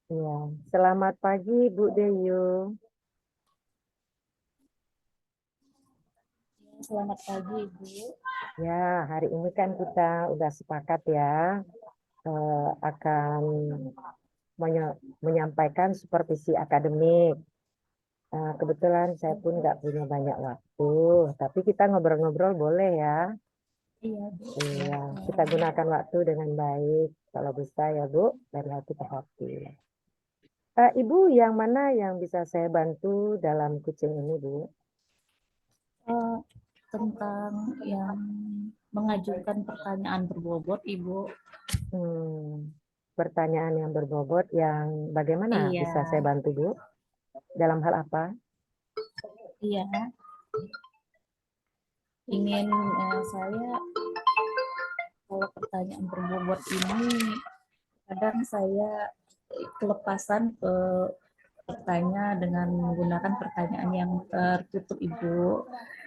Iya, selamat pagi Bu Deyu. Selamat pagi, Ibu. Ya, hari ini kan kita udah sepakat ya akan menyampaikan supervisi akademik. Kebetulan saya pun nggak punya banyak waktu, tapi kita ngobrol-ngobrol boleh ya. Iya, Bu. Iya, kita Silakan. gunakan waktu dengan baik. Kalau bisa ya Bu, dari hati ke hati. Ibu, yang mana yang bisa saya bantu dalam kucing ini Bu? Eh, Tentang yang mengajukan pertanyaan berbobot, Ibu. Hmm, pertanyaan yang berbobot yang bagaimana Iya, bisa saya bantu Bu? Dalam hal apa? iya. Ingin saya kalau pertanyaan berbobot ini kadang saya kelepasan bertanya dengan menggunakan pertanyaan yang tertutup, Ibu.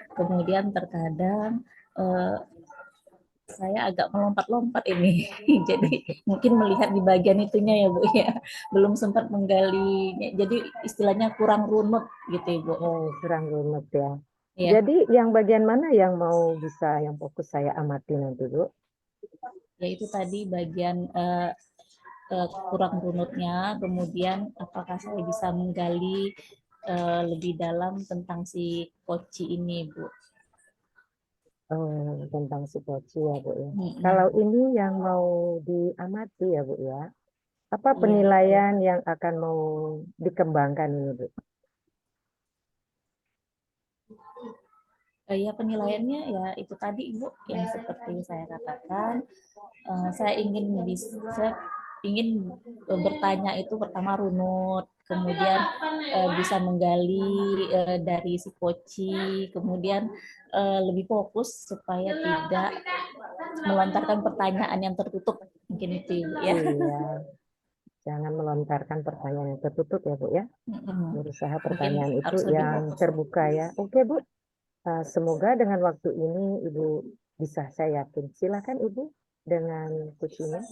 Kemudian terkadang eh, saya agak melompat-lompat ini. Jadi mungkin melihat di bagian itunya ya Bu ya. Belum sempat menggalinya. Jadi istilahnya kurang runut gitu Ibu. Oh, kurang runut ya. Ya, Jadi yang bagian mana yang mau bisa yang fokus saya amati nanti Bu? yaitu tadi bagian kurang runutnya, kemudian apakah saya bisa menggali lebih dalam tentang si Koci ini, Bu. Oh, tentang psikosi ya Bu ya. Kalau Mm-mm. ini yang mau diamati ya Bu ya. Apa Iya, betul. penilaian yang akan mau dikembangkan ini Bu? Ya penilaiannya ya itu tadi Ibu yang seperti saya katakan, saya ingin bertanya itu pertama runut, kemudian bisa menggali dari si koci, kemudian lebih fokus supaya tidak melontarkan pertanyaan yang tertutup mungkin itu ya. Iya, jangan melontarkan pertanyaan yang tertutup ya Bu ya. Berusaha Mungkin pertanyaan itu harus lebih yang fokus. terbuka ya. Oke Bu. Semoga dengan waktu ini Ibu bisa, saya yakin. Silakan Ibu dengan kucingnya.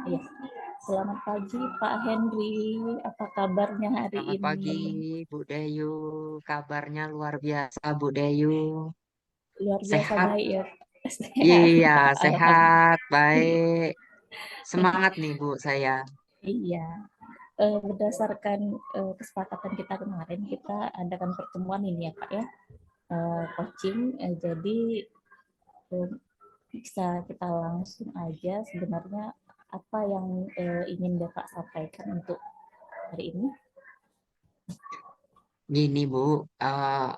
Ya. Selamat pagi Pak Henry, apa kabarnya hari Selamat ini? pagi, Bu Deyu. Kabarnya luar biasa, Bu Deyu. Luar biasa Sehat? baik ya. Sehat. Iya, Alhamdulillah. sehat, baik. Semangat nih, Bu, saya. Iya. Berdasarkan kesepakatan kita kemarin, kita adakan pertemuan ini ya Pak ya, coaching. Jadi eh, bisa kita langsung aja sebenarnya apa yang ingin Bapak sampaikan untuk hari ini. Gini, Bu, eh,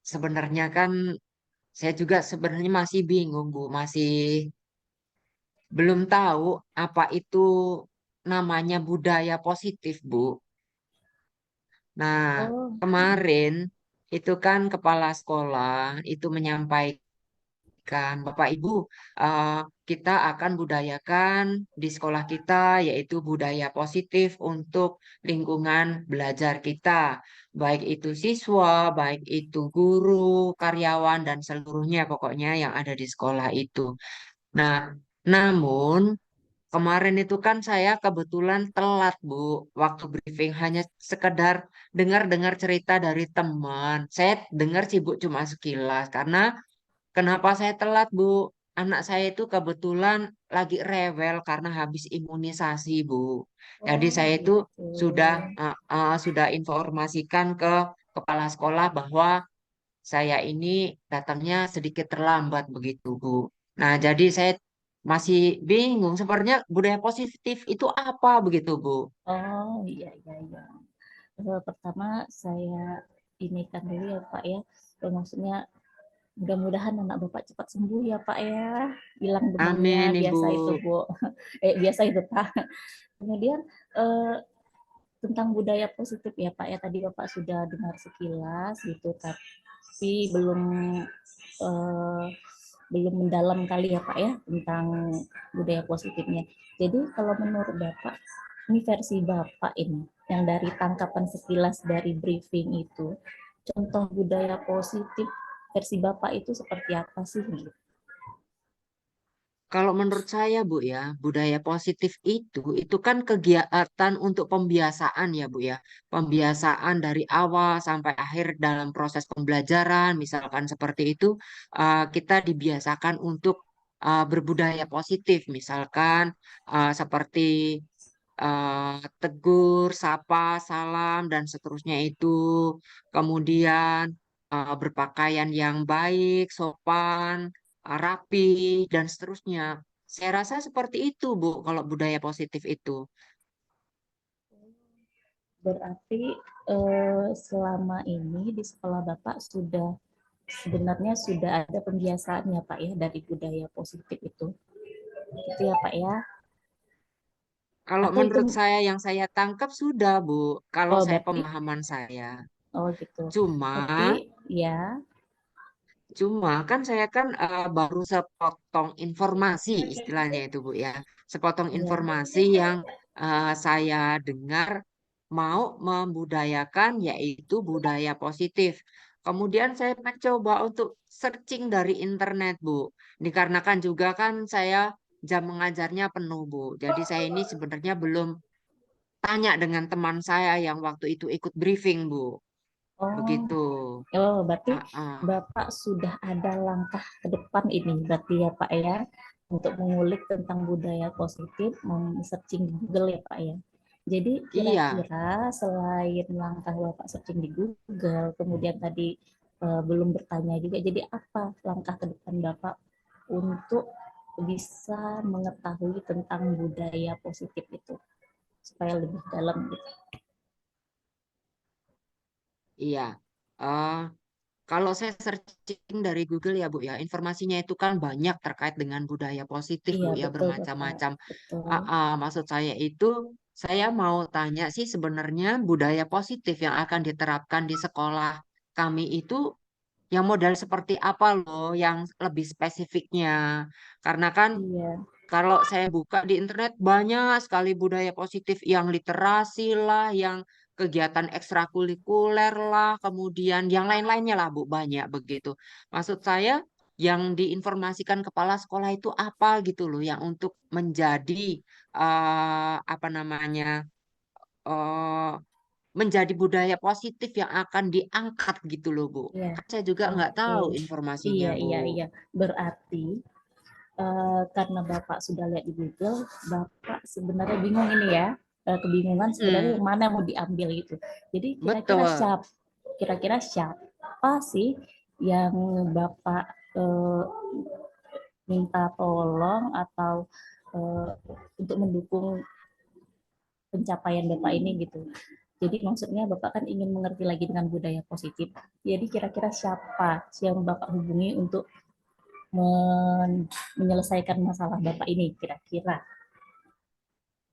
sebenarnya kan saya juga sebenarnya masih bingung, Bu. Masih belum tahu apa itu namanya budaya positif, Bu. Nah, Oh, kemarin itu kan kepala sekolah itu menyampaikan, Bapak Ibu, eh, kita akan budayakan di sekolah kita yaitu budaya positif untuk lingkungan belajar kita, baik itu siswa, baik itu guru, karyawan dan seluruhnya pokoknya yang ada di sekolah itu. Nah, namun kemarin itu kan saya kebetulan telat, Bu, waktu briefing hanya sekedar dengar-dengar cerita dari teman. Saya dengar sih, Bu, cuma sekilas karena kenapa saya telat, Bu? Anak saya itu kebetulan lagi rewel karena habis imunisasi, Bu. Jadi oh saya itu gitu. sudah informasikan ke kepala sekolah bahwa saya ini datangnya sedikit terlambat begitu, Bu. Nah, jadi saya masih bingung sebenarnya budaya positif itu apa begitu, Bu? Oh iya iya iya. Pertama saya ini kan dulu ya Pak ya. Maksudnya mudah-mudahan anak Bapak cepat sembuh ya Pak ya. Hilang demamnya Amin, Ibu. biasa itu Bu. Biasa itu Pak. Kemudian eh, tentang budaya positif ya Pak ya. Tadi Bapak sudah dengar sekilas gitu tapi eh, belum mendalam kali ya Pak ya tentang budaya positifnya. Jadi kalau menurut Bapak, ini versi Bapak ini, yang dari tangkapan sekilas dari briefing itu, contoh budaya positif versi Bapak itu seperti apa sih? Kalau menurut saya, Bu ya, budaya positif itu kan kegiatan untuk pembiasaan ya, Bu ya. Pembiasaan dari awal sampai akhir dalam proses pembelajaran, misalkan seperti itu, kita dibiasakan untuk berbudaya positif, misalkan seperti tegur, sapa, salam, dan seterusnya itu. Kemudian berpakaian yang baik, sopan, rapi, dan seterusnya. Saya rasa seperti itu, Bu, kalau budaya positif itu. Berarti selama ini di sekolah Bapak sebenarnya sudah ada pembiasaan ya Pak ya dari budaya positif itu. Gitu ya Pak ya. Kalau Atau itu menurut saya yang saya tangkap sudah, Bu, kalau oh saya berarti pemahaman saya. oh gitu. Cuma Tapi ya, Cuma kan saya kan baru sepotong informasi istilahnya itu Bu ya. Sepotong ya. informasi yang saya dengar mau membudayakan yaitu budaya positif. Kemudian saya mencoba untuk searching dari internet Bu. Dikarenakan juga kan saya jam mengajarnya penuh Bu. Jadi saya ini sebenarnya belum tanya dengan teman saya yang waktu itu ikut briefing Bu. Oh, Begitu. oh berarti Ah, ah. Bapak sudah ada langkah ke depan ini berarti ya Pak ya untuk mengulik tentang budaya positif, searching di Google ya Pak ya. Jadi Iya. kira-kira selain langkah Bapak searching di Google, kemudian tadi belum bertanya juga, jadi apa langkah ke depan Bapak untuk bisa mengetahui tentang budaya positif itu supaya lebih dalam gitu? Iya, eh kalau saya searching dari Google ya Bu ya, informasinya itu kan banyak terkait dengan budaya positif Iya Bu ya, betul Bapak, bermacam-macam. betul. Maksud saya itu, saya mau tanya sih sebenarnya budaya positif yang akan diterapkan di sekolah kami itu yang model seperti apa loh, yang lebih spesifiknya. Karena kan Iya, kalau saya buka di internet banyak sekali budaya positif yang literasi lah, yang kegiatan ekstrakurikuler lah, kemudian yang lain-lainnya lah Bu, banyak begitu. Maksud saya yang diinformasikan kepala sekolah itu apa gitu loh, yang untuk menjadi apa namanya eh, menjadi budaya positif yang akan diangkat gitu loh Bu. iya. Kan saya juga nggak Oke. tahu informasinya Iya, Bu. iya, iya. Berarti karena Bapak sudah lihat di Google, Bapak sebenarnya bingung ini ya. Kebingungan sebenarnya Hmm, yang mana yang mau diambil gitu. Jadi betul. kira-kira siapa sih yang Bapak eh, minta tolong atau eh, untuk mendukung pencapaian Bapak ini gitu. Jadi maksudnya Bapak kan ingin mengerti lagi dengan budaya positif. Jadi kira-kira siapa yang Bapak hubungi untuk menyelesaikan masalah Bapak ini kira-kira?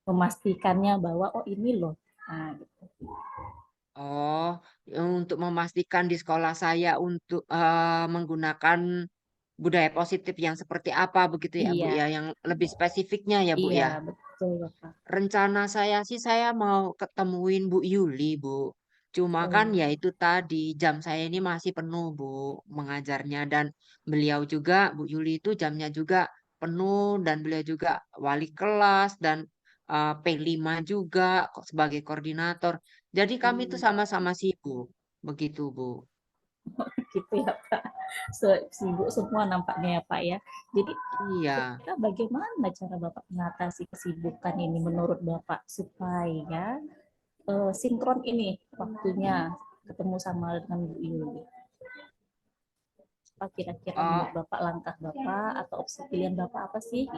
Memastikannya bahwa oh ini loh. Nah, gitu. Oh, untuk memastikan di sekolah saya untuk menggunakan budaya positif yang seperti apa begitu ya Bu Iya, ya, yang lebih spesifiknya ya Bu iya ya. betul Bapak. Rencana saya sih saya mau ketemuin Bu Yuli Bu. Cuma kan Oh, ya itu tadi jam saya ini masih penuh Bu mengajarnya dan beliau juga Bu Yuli itu jamnya juga penuh dan beliau juga wali kelas dan P5 juga kok sebagai koordinator. Jadi kami itu sama-sama sibuk begitu Bu. gitu ya Pak. Sibuk semua nampaknya ya Pak ya. Jadi Iya. kira-kira bagaimana cara Bapak mengatasi kesibukan ini menurut Bapak supaya sinkron ini waktunya ketemu sama dengan Bu Yuli. Apa kira-kira menurut eh, Bapak langkah Bapak atau opsi pilihan Bapak apa sih?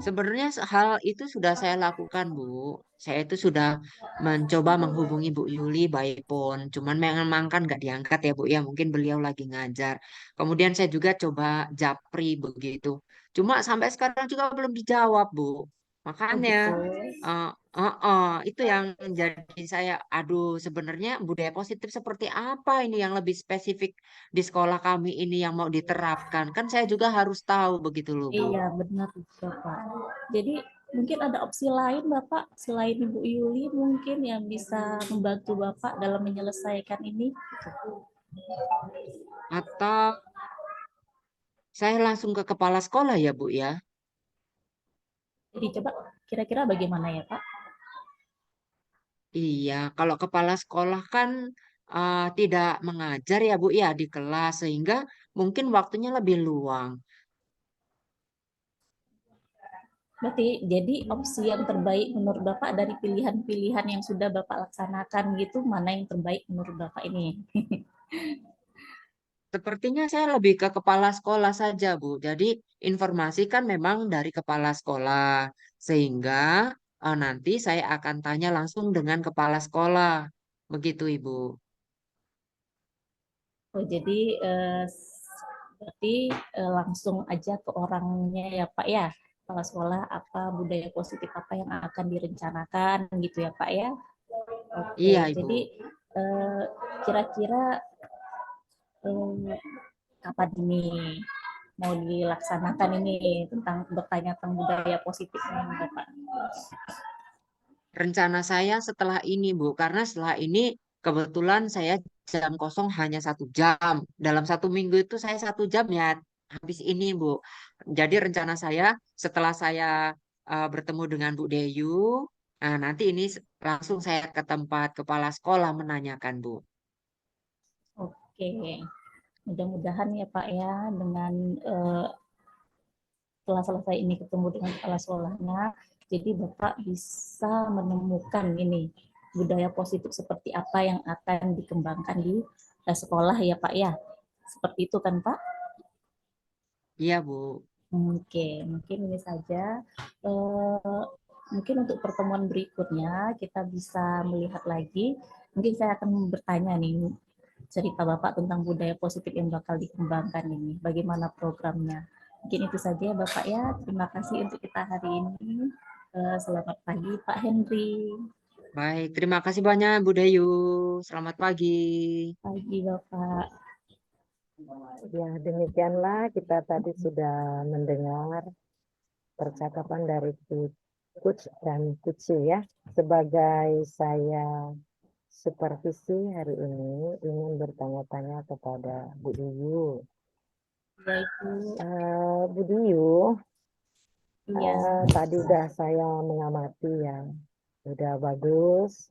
Sebenarnya hal itu sudah saya lakukan, Bu. Saya itu sudah mencoba menghubungi Bu Yuli by phone. Cuman memang kan nggak diangkat ya, Bu. Ya, mungkin beliau lagi ngajar. Kemudian saya juga coba japri begitu. Cuma sampai sekarang juga belum dijawab, Bu. Oh Makanya, gitu. eh itu yang jadi saya, aduh, sebenarnya budaya positif seperti apa ini yang lebih spesifik di sekolah kami ini yang mau diterapkan. Kan saya juga harus tahu begitu loh, Bu. Iya benar Bapak. Jadi mungkin ada opsi lain Bapak selain Ibu Yuli mungkin yang bisa membantu Bapak dalam menyelesaikan ini. Atau saya langsung ke kepala sekolah ya, Bu ya. Jadi coba kira-kira bagaimana ya Pak? Iya, kalau kepala sekolah kan tidak mengajar ya, Bu ya, di kelas sehingga mungkin waktunya lebih luang. Berarti jadi opsi yang terbaik menurut Bapak dari pilihan-pilihan yang sudah Bapak laksanakan gitu, mana yang terbaik menurut Bapak ini? Sepertinya saya lebih ke kepala sekolah saja, Bu. Jadi informasi kan memang dari kepala sekolah, sehingga nanti saya akan tanya langsung dengan kepala sekolah. Begitu, Ibu. Oh, jadi berarti langsung aja ke orangnya ya Pak ya, kepala sekolah apa budaya positif apa yang akan direncanakan gitu ya Pak ya. Oke, Iya, jadi Ibu. eh, kira-kira kapan ini mau dilaksanakan ini tentang bertanya tentang budaya positif ini Bapak? Rencana saya setelah ini, Bu, karena setelah ini kebetulan saya jam kosong hanya 1 jam. Dalam 1 minggu itu saya 1 jam ya habis ini, Bu. Jadi rencana saya setelah saya bertemu dengan Bu Deyu, nah nanti ini langsung saya ke tempat kepala sekolah menanyakan, Bu. Oke, mudah-mudahan ya Pak ya dengan eh, setelah selesai ini ketemu dengan kepala sekolahnya, jadi Bapak bisa menemukan ini budaya positif seperti apa yang akan dikembangkan di sekolah ya Pak ya. Seperti itu kan Pak? Iya, Bu. Oke, mungkin ini saja. Eh, Mungkin untuk pertemuan berikutnya kita bisa melihat lagi. Mungkin saya akan bertanya nih cerita Bapak tentang budaya positif yang bakal dikembangkan ini. Bagaimana programnya? Mungkin itu saja ya Bapak ya. Terima kasih untuk kita hari ini. Selamat pagi Pak Henry. Baik, terima kasih banyak, Bu Deyu. Selamat pagi. Pagi Bapak. Ya, demikianlah kita tadi sudah mendengar percakapan dari Coach dan Kuci ya. Sebagai saya supervisi hari ini ingin bertanya-tanya kepada Bu Diyu. Yaitu, Bu Diyu, iya, tadi udah saya mengamati ya, udah bagus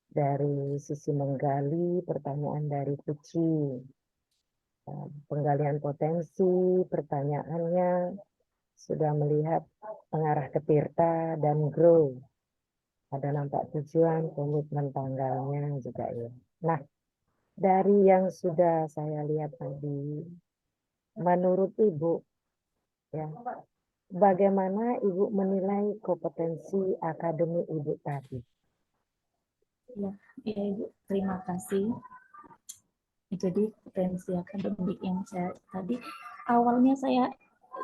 dari sisi menggali pertanyaan dari Kuci. Penggalian potensi, pertanyaannya sudah melihat mengarah ke Tirta dan Grow. Ada nampak tujuan, komitmen tanggalnya juga ya. Nah, dari yang sudah saya lihat tadi, menurut Ibu, ya, bagaimana Ibu menilai kompetensi akademi Ibu tadi? iya, iya Ibu. Terima kasih. Jadi potensi akademik yang saya tadi awalnya saya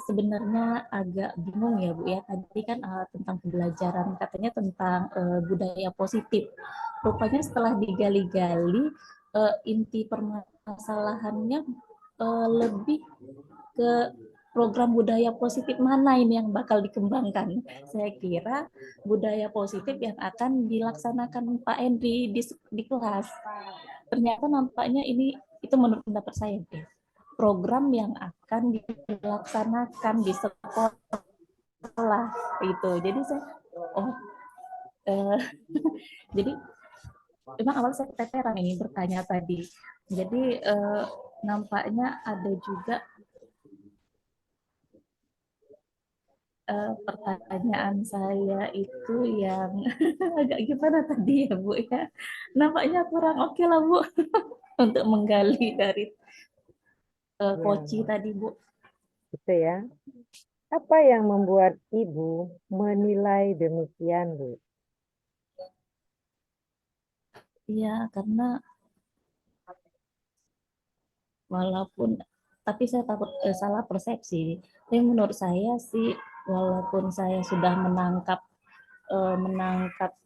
sebenarnya agak bingung ya Bu ya, tadi kan tentang pembelajaran katanya tentang budaya positif. Rupanya setelah digali-gali inti permasalahannya lebih ke program budaya positif mana ini yang bakal dikembangkan. Saya kira budaya positif yang akan dilaksanakan Pak Henry di kelas. Ternyata nampaknya ini itu menurut pendapat saya deh, program yang akan dilaksanakan di sekolah itu. Jadi saya oh eh, jadi memang awal saya keteteran ini bertanya tadi. Jadi nampaknya ada juga pertanyaan saya itu yang agak gimana tadi ya Bu ya. Nampaknya kurang oke lah Bu untuk menggali dari koci Ya, tadi Bu. gitu ya. Apa yang membuat Ibu menilai demikian, Bu? Iya, karena walaupun tapi saya takut salah persepsi. Tapi menurut saya sih walaupun saya sudah menangkap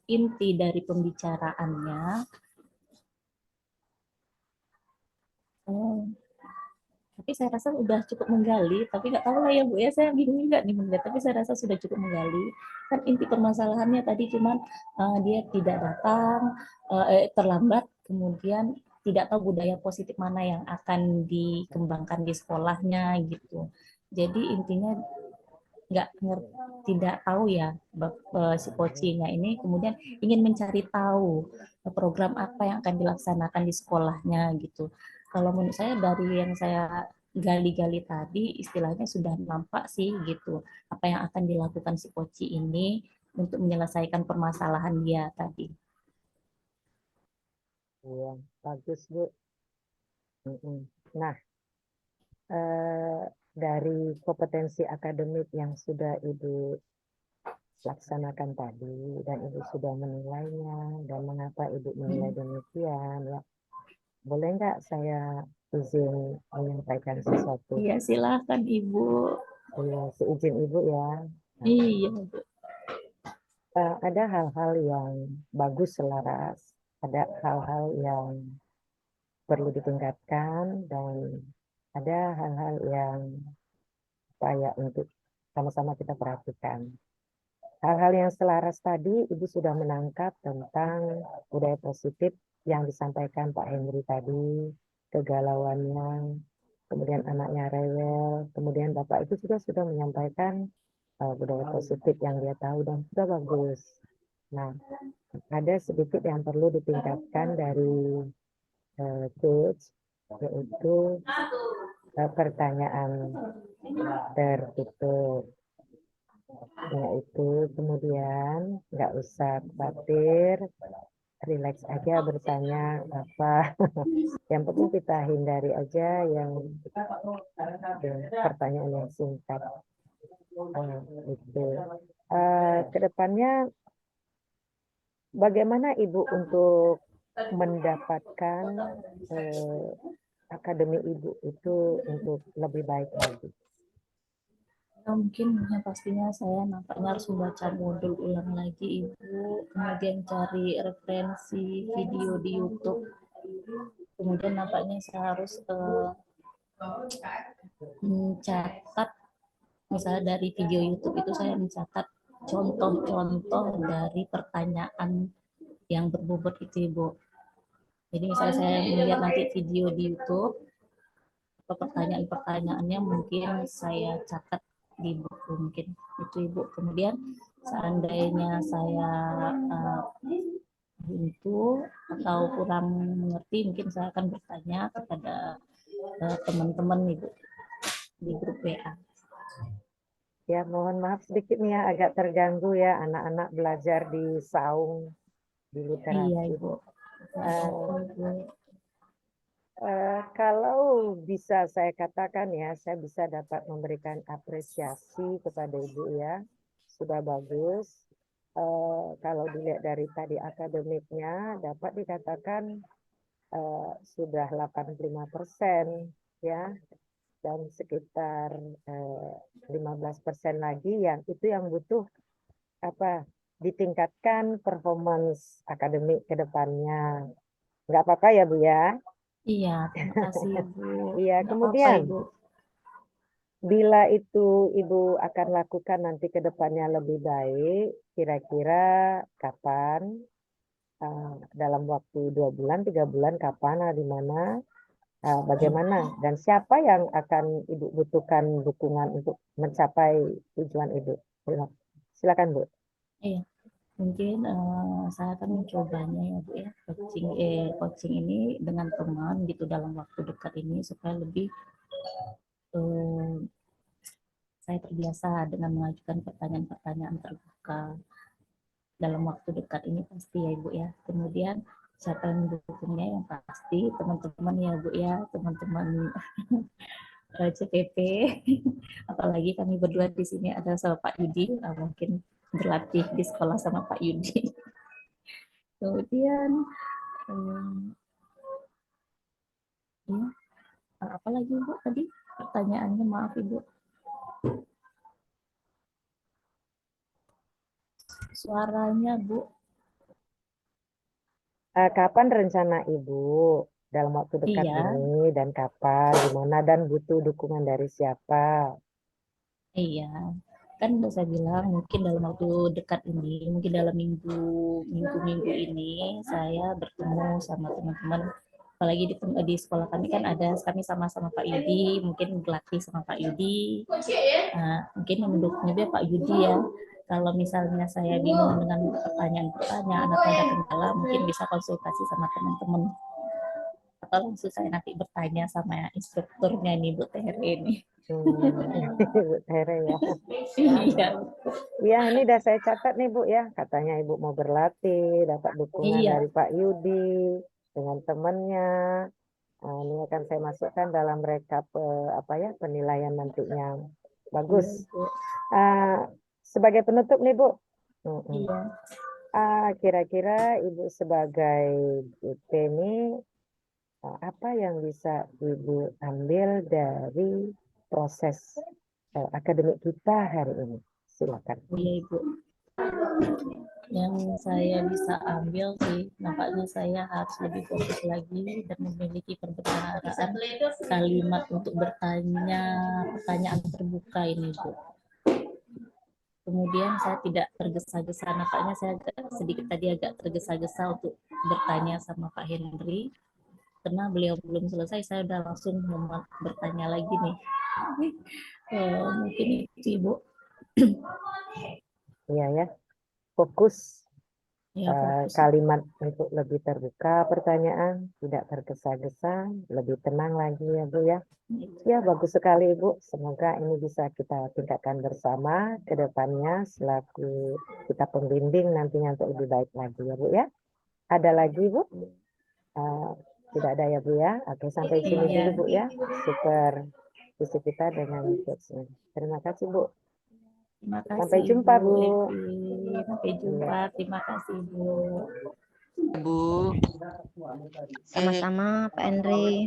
inti dari pembicaraannya, eh, tapi saya rasa sudah cukup menggali. Tapi nggak tahu lah ya Bu ya, saya bingung juga nih melihat. Tapi saya rasa sudah cukup menggali. Kan inti permasalahannya tadi cuman dia tidak datang, terlambat, kemudian tidak tahu budaya positif mana yang akan dikembangkan di sekolahnya gitu. Jadi intinya tidak tahu ya si coachingnya ini, kemudian ingin mencari tahu program apa yang akan dilaksanakan di sekolahnya gitu. Kalau menurut saya dari yang saya gali-gali tadi, istilahnya sudah nampak sih gitu apa yang akan dilakukan si coach ini untuk menyelesaikan permasalahan dia tadi. Iya, bagus Bu. Nah, dari kompetensi akademik yang sudah Ibu laksanakan tadi dan Ibu sudah menilainya dan mengapa Ibu menilai demikian ya, boleh nggak saya izin menyampaikan sesuatu? Iya, silakan Ibu. Ya, seizin Ibu ya. Iya, Bu. Ada hal-hal yang bagus selaras, ada hal-hal yang perlu ditingkatkan, dan ada hal-hal yang upaya untuk sama-sama kita perhatikan. Hal-hal yang selaras tadi, Ibu sudah menangkap tentang budaya positif yang disampaikan Pak Henry tadi, kegalauannya, kemudian anaknya rewel, kemudian Bapak itu juga sudah menyampaikan budaya positif yang dia tahu dan sudah bagus. Nah, ada sedikit yang perlu ditingkatkan dari coach, yaitu pertanyaan tertutup. Yaitu kemudian nggak usah khawatir, relax aja bertanya apa. Yang penting kita hindari aja yang pertanyaan yang singkat. Itu. Kedepannya bagaimana Ibu untuk mendapatkan akademi Ibu itu untuk lebih baik lagi? Nah, mungkin yang pastinya saya nampaknya harus membaca modul ulang lagi Ibu, kemudian cari referensi video di YouTube, kemudian nampaknya saya harus mencatat, misalnya dari video YouTube itu saya mencatat contoh-contoh dari pertanyaan yang berbobot itu Ibu. Jadi misalnya saya melihat nanti video di YouTube, pertanyaan-pertanyaannya mungkin saya catat di buku, mungkin itu Ibu. Kemudian seandainya saya buntu atau kurang mengerti, mungkin saya akan bertanya kepada teman-teman Ibu di grup WA. Ya, mohon maaf sedikit nih ya, agak terganggu ya anak-anak belajar di saung di literasi. Iya Ibu. Kalau bisa saya katakan ya, saya bisa dapat memberikan apresiasi kepada Ibu ya, sudah bagus. Kalau dilihat dari tadi akademiknya, dapat dikatakan sudah 85% ya, dan sekitar 15% lagi yang itu yang butuh apa ditingkatkan performance akademik ke depannya. Nggak apa-apa ya Bu ya? Iya, terima kasih Ibu. Iya, Nggak apa-apa kemudian Ibu. bila itu Ibu akan lakukan nanti ke depannya lebih baik, kira-kira kapan? Dalam waktu 2 bulan, 3 bulan, kapan, di mana, bagaimana, dan siapa yang akan Ibu butuhkan dukungan untuk mencapai tujuan Ibu? Silakan Bu. Iya, mungkin saya akan mencobanya ya Bu ya, coaching ini dengan teman gitu dalam waktu dekat ini supaya lebih saya terbiasa dengan mengajukan pertanyaan-pertanyaan terbuka dalam waktu dekat ini pasti ya Ibu ya. Kemudian siapa yang mendukungnya, yang pasti teman-teman ya Bu ya, teman-teman CPP. Apalagi kami berdua di sini ada sama Pak Yudi, mungkin berlatih di sekolah sama Pak Yudi. Kemudian ya, apa lagi Bu tadi pertanyaannya, maaf Ibu. Suaranya Bu. Kapan rencana Ibu dalam waktu dekat Iya, ini, dan kapan, di mana, dan butuh dukungan dari siapa? iya. Kan udah saya bilang mungkin dalam waktu dekat ini, mungkin dalam minggu-minggu ini saya bertemu sama teman-teman apalagi di sekolah kami kan kami sama-sama Pak Yudi, mungkin berlatih sama Pak Yudi. Mungkin yang mendukungnya dia Pak Yudi ya. Kalau misalnya saya bingung dengan pertanyaan-pertanyaan atau ada kendala, mungkin bisa konsultasi sama teman-teman. Atau langsung saya nanti bertanya sama instrukturnya nih Bu Tere ini. Bu Tere ya. Iya. Iya, ini udah saya catat nih Bu ya. Katanya Ibu mau berlatih, dapat dukungan Iya. dari Pak Yudi dengan temannya. Ini akan saya masukkan dalam rekap penilaian nantinya. Bagus. Sebagai penutup nih Bu. Iya. Kira-kira Ibu sebagai UT ini apa yang bisa Ibu ambil dari proses akademik kita hari ini? Silakan. Iya Ibu. Yang saya bisa ambil sih, nampaknya saya harus lebih fokus lagi dan memiliki perbendaharaan kalimat untuk pertanyaan terbuka ini Bu. Kemudian saya tidak tergesa-gesa, nampaknya saya agak tergesa-gesa untuk bertanya sama Pak Henry, karena beliau belum selesai, saya udah langsung bertanya lagi nih. Mungkin itu Ibu. Iya ya, fokus Ya, fokus. kalimat untuk lebih terbuka pertanyaan, tidak tergesa-gesa, lebih tenang lagi ya Bu ya. Ya, bagus sekali Ibu. Semoga ini bisa kita tingkatkan bersama ke depannya selaku kita pembimbing nantinya untuk lebih baik lagi ya Bu ya. Ada lagi Bu? Tidak ada ya Bu ya. Oke, sampai sini dulu Bu ya. Super visi kita dengan coachnya. Terima kasih Bu. Terima kasih, sampai jumpa Bu. Sampai jumpa. Terima kasih Bu. Bu. Sama-sama Pak Henry.